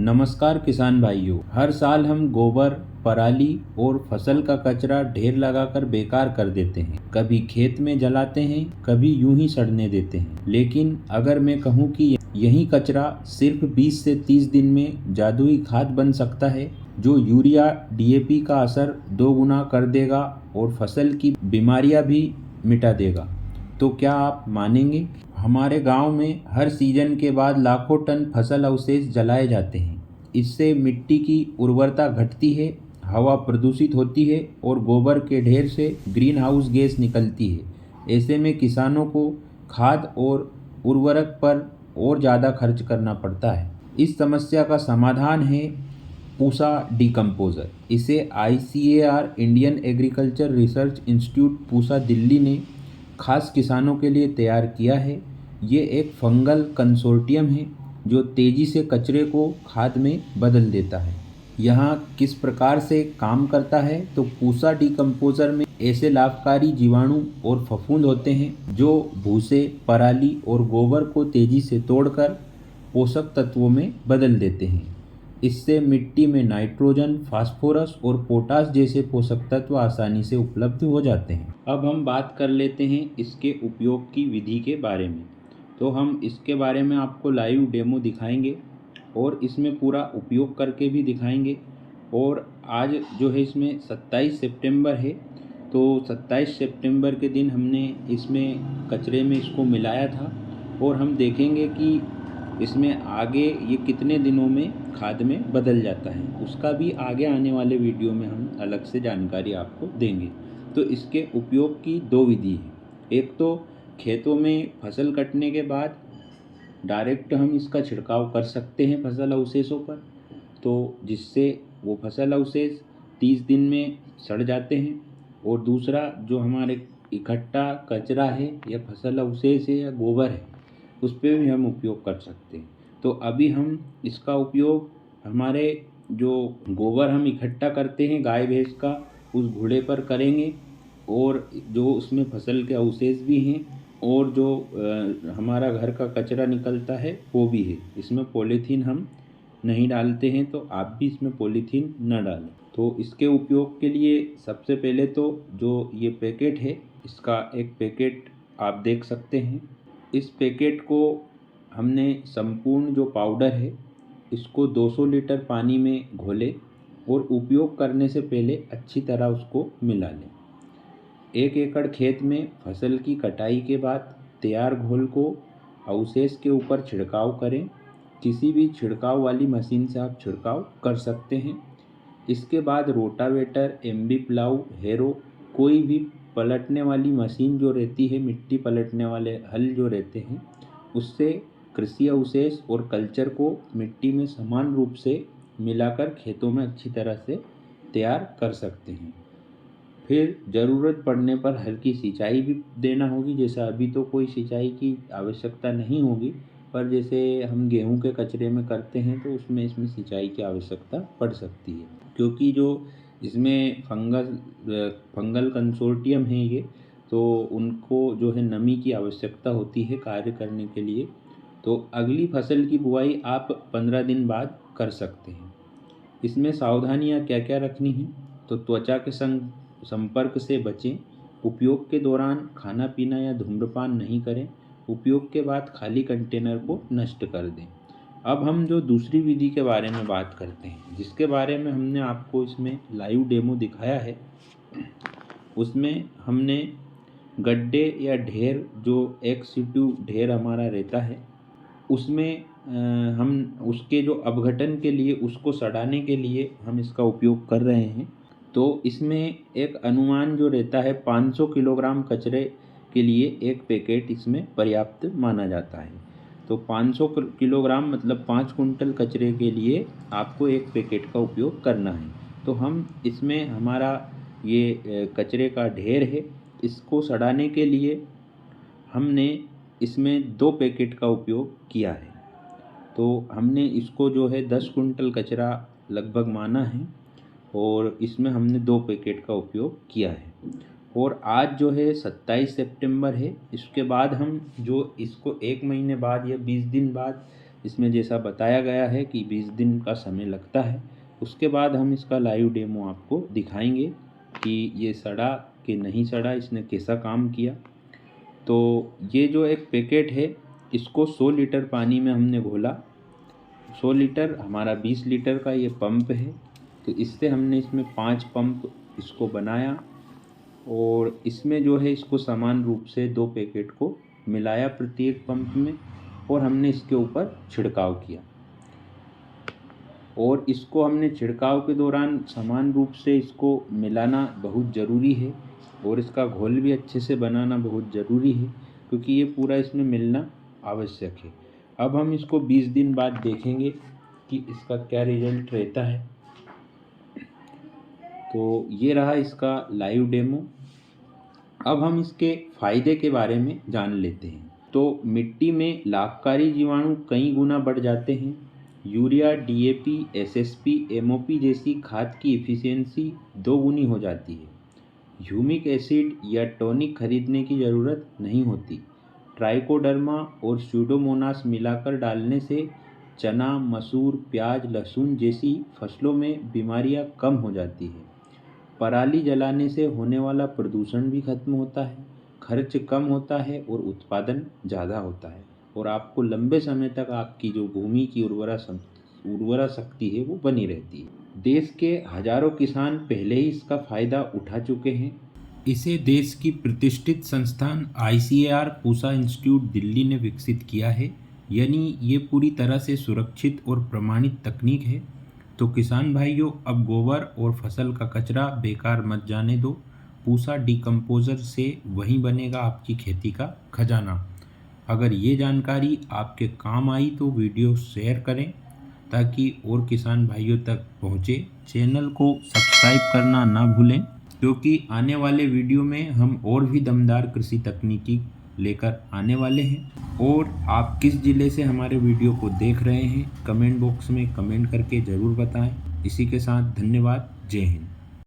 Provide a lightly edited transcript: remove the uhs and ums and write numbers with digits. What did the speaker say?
नमस्कार किसान भाइयों। हर साल हम गोबर, पराली और फसल का कचरा ढेर लगाकर बेकार कर देते हैं। कभी खेत में जलाते हैं, कभी यूं ही सड़ने देते हैं। लेकिन अगर मैं कहूं कि यही कचरा सिर्फ 20 से 30 दिन में जादुई खाद बन सकता है, जो यूरिया डीएपी का असर 2 गुना कर देगा और फसल की बीमारियां भी मिटा देगा, तो क्या आप मानेंगे? हमारे गांव में हर सीजन के बाद लाखों टन फसल अवशेष जलाए जाते हैं। इससे मिट्टी की उर्वरता घटती है, हवा प्रदूषित होती है और गोबर के ढेर से ग्रीन हाउस गैस निकलती है। ऐसे में किसानों को खाद और उर्वरक पर और ज़्यादा खर्च करना पड़ता है। इस समस्या का समाधान है पूसा डिकम्पोज़र। इसे ICAR Indian agriculture research institute Pusa Delhi ने खास किसानों के लिए तैयार किया है। ये एक फंगल कंसोर्टियम है जो तेज़ी से कचरे को खाद में बदल देता है। यहाँ किस प्रकार से काम करता है, तो पूसा डिकम्पोज़र में ऐसे लाभकारी जीवाणु और फफूंद होते हैं जो भूसे, पराली और गोबर को तेज़ी से तोड़कर पोषक तत्वों में बदल देते हैं। इससे मिट्टी में नाइट्रोजन, फास्फोरस और पोटास जैसे पोषक तत्व आसानी से उपलब्ध हो जाते हैं। अब हम बात कर लेते हैं इसके उपयोग की विधि के बारे में। तो हम इसके बारे में आपको लाइव डेमो दिखाएंगे और इसमें पूरा उपयोग करके भी दिखाएंगे। और आज जो है इसमें 27 सितंबर है, तो 27 सितंबर के दिन हमने इसमें कचरे में इसको मिलाया था और हम देखेंगे कि इसमें आगे ये कितने दिनों में खाद में बदल जाता है। उसका भी आगे आने वाले वीडियो में हम अलग से जानकारी आपको देंगे। तो इसके उपयोग की 2 विधि है। एक तो खेतों में फसल कटने के बाद डायरेक्ट हम इसका छिड़काव कर सकते हैं फसल अवशेषों पर, तो जिससे वो फसल अवशेष 30 दिन में सड़ जाते हैं। और दूसरा जो हमारे इकट्ठा कचरा है या फसल अवशेष है या गोबर है, उस पर भी हम उपयोग कर सकते हैं। तो अभी हम इसका उपयोग हमारे जो गोबर हम इकट्ठा करते हैं गाय भैंस का, उस घूड़े पर करेंगे। और जो उसमें फसल के अवशेष भी हैं और जो हमारा घर का कचरा निकलता है वो भी है। इसमें पॉलीथीन हम नहीं डालते हैं, तो आप भी इसमें पॉलीथीन न डालें। तो इसके उपयोग के लिए सबसे पहले तो जो ये पैकेट है, इसका एक पैकेट आप देख सकते हैं। इस पैकेट को हमने संपूर्ण जो पाउडर है इसको 200 लीटर पानी में घोले और उपयोग करने से पहले अच्छी तरह उसको मिला लें। 1 एकड़ खेत में फसल की कटाई के बाद तैयार घोल को अवशेष के ऊपर छिड़काव करें। किसी भी छिड़काव वाली मशीन से आप छिड़काव कर सकते हैं। इसके बाद रोटावेटर, एमबी प्लाऊ, हेरो, कोई भी पलटने वाली मशीन जो रहती है, मिट्टी पलटने वाले हल जो रहते हैं, उससे कृषि अवशेष और कल्चर को मिट्टी में समान रूप से मिलाकर खेतों में अच्छी तरह से तैयार कर सकते हैं। फिर ज़रूरत पड़ने पर हल्की सिंचाई भी देना होगी। जैसा अभी तो कोई सिंचाई की आवश्यकता नहीं होगी, पर जैसे हम गेहूं के कचरे में करते हैं तो उसमें इसमें सिंचाई की आवश्यकता पड़ सकती है, क्योंकि जो इसमें फंगल कंसोर्टियम है ये, तो उनको जो है नमी की आवश्यकता होती है कार्य करने के लिए। तो अगली फसल की बुआई आप 15 दिन बाद कर सकते हैं। इसमें सावधानियां क्या क्या रखनी है, तो त्वचा के संपर्क से बचें। उपयोग के दौरान खाना पीना या धूम्रपान नहीं करें। उपयोग के बाद खाली कंटेनर को नष्ट कर दें। अब हम जो दूसरी विधि के बारे में बात करते हैं, जिसके बारे में हमने आपको इसमें लाइव डेमो दिखाया है, उसमें हमने गड्ढे या ढेर, जो एक्सिट्यू ढेर हमारा रहता है, उसमें हम उसके जो अपघटन के लिए, उसको सड़ाने के लिए हम इसका उपयोग कर रहे हैं। तो इसमें एक अनुमान जो रहता है 500 किलोग्राम कचरे के लिए एक पैकेट इसमें पर्याप्त माना जाता है। तो 500 किलोग्राम मतलब 5 कुंटल कचरे के लिए आपको एक पैकेट का उपयोग करना है। तो हम इसमें हमारा ये कचरे का ढेर है, इसको सड़ाने के लिए हमने इसमें 2 पैकेट का उपयोग किया है। तो हमने इसको जो है 10 कुंटल कचरा लगभग माना है और इसमें हमने 2 पैकेट का उपयोग किया है। और आज जो है 27 सितंबर है। इसके बाद हम जो इसको 1 महीने बाद या 20 दिन बाद इसमें जैसा बताया गया है कि 20 दिन का समय लगता है। उसके बाद हम इसका लाइव डेमो आपको दिखाएंगे कि ये सड़ा कि नहीं सड़ा, इसने कैसा काम किया। तो ये जो एक पैकेट है इसको 100 लीटर पानी में हमने घोला। 100 लीटर हमारा 20 लीटर का ये पंप है, तो इससे हमने इसमें 5 पंप इसको बनाया और इसमें जो है इसको समान रूप से 2 पैकेट को मिलाया प्रत्येक पंप में और हमने इसके ऊपर छिड़काव किया। और इसको हमने छिड़काव के दौरान समान रूप से इसको मिलाना बहुत ज़रूरी है और इसका घोल भी अच्छे से बनाना बहुत ज़रूरी है, क्योंकि ये पूरा इसमें मिलना आवश्यक है। अब हम इसको 20 दिन बाद देखेंगे कि इसका क्या रिजल्ट रहता है। तो ये रहा इसका लाइव डेमो। अब हम इसके फायदे के बारे में जान लेते हैं। तो मिट्टी में लाभकारी जीवाणु कई गुना बढ़ जाते हैं। यूरिया, डीएपी, एसएसपी, एमओपी जैसी खाद की एफिशिएंसी 2 गुनी हो जाती है। ह्यूमिक एसिड या टॉनिक खरीदने की ज़रूरत नहीं होती। ट्राइकोडर्मा और स्यूडोमोनास मिलाकर डालने से चना, मसूर, प्याज, लहसुन जैसी फसलों में बीमारियां कम हो जाती है। पराली जलाने से होने वाला प्रदूषण भी खत्म होता है, खर्च कम होता है और उत्पादन ज़्यादा होता है और आपको लंबे समय तक आपकी जो भूमि की उर्वरा शक्ति है वो बनी रहती है। देश के हजारों किसान पहले ही इसका फ़ायदा उठा चुके हैं। इसे देश की प्रतिष्ठित संस्थान ICAR पूसा इंस्टीट्यूट दिल्ली ने विकसित किया है, यानी ये पूरी तरह से सुरक्षित और प्रमाणित तकनीक है। तो किसान भाइयों, अब गोबर और फसल का कचरा बेकार मत जाने दो। पूसा डिकम्पोज़र से वही बनेगा आपकी खेती का खजाना। अगर ये जानकारी आपके काम आई तो वीडियो शेयर करें ताकि और किसान भाइयों तक पहुँचे। चैनल को सब्सक्राइब करना ना भूलें, क्योंकि आने वाले वीडियो में हम और भी दमदार कृषि तकनीकी लेकर आने वाले हैं। और आप किस ज़िले से हमारे वीडियो को देख रहे हैं कमेंट बॉक्स में कमेंट करके ज़रूर बताएं। इसी के साथ धन्यवाद। जय हिंद।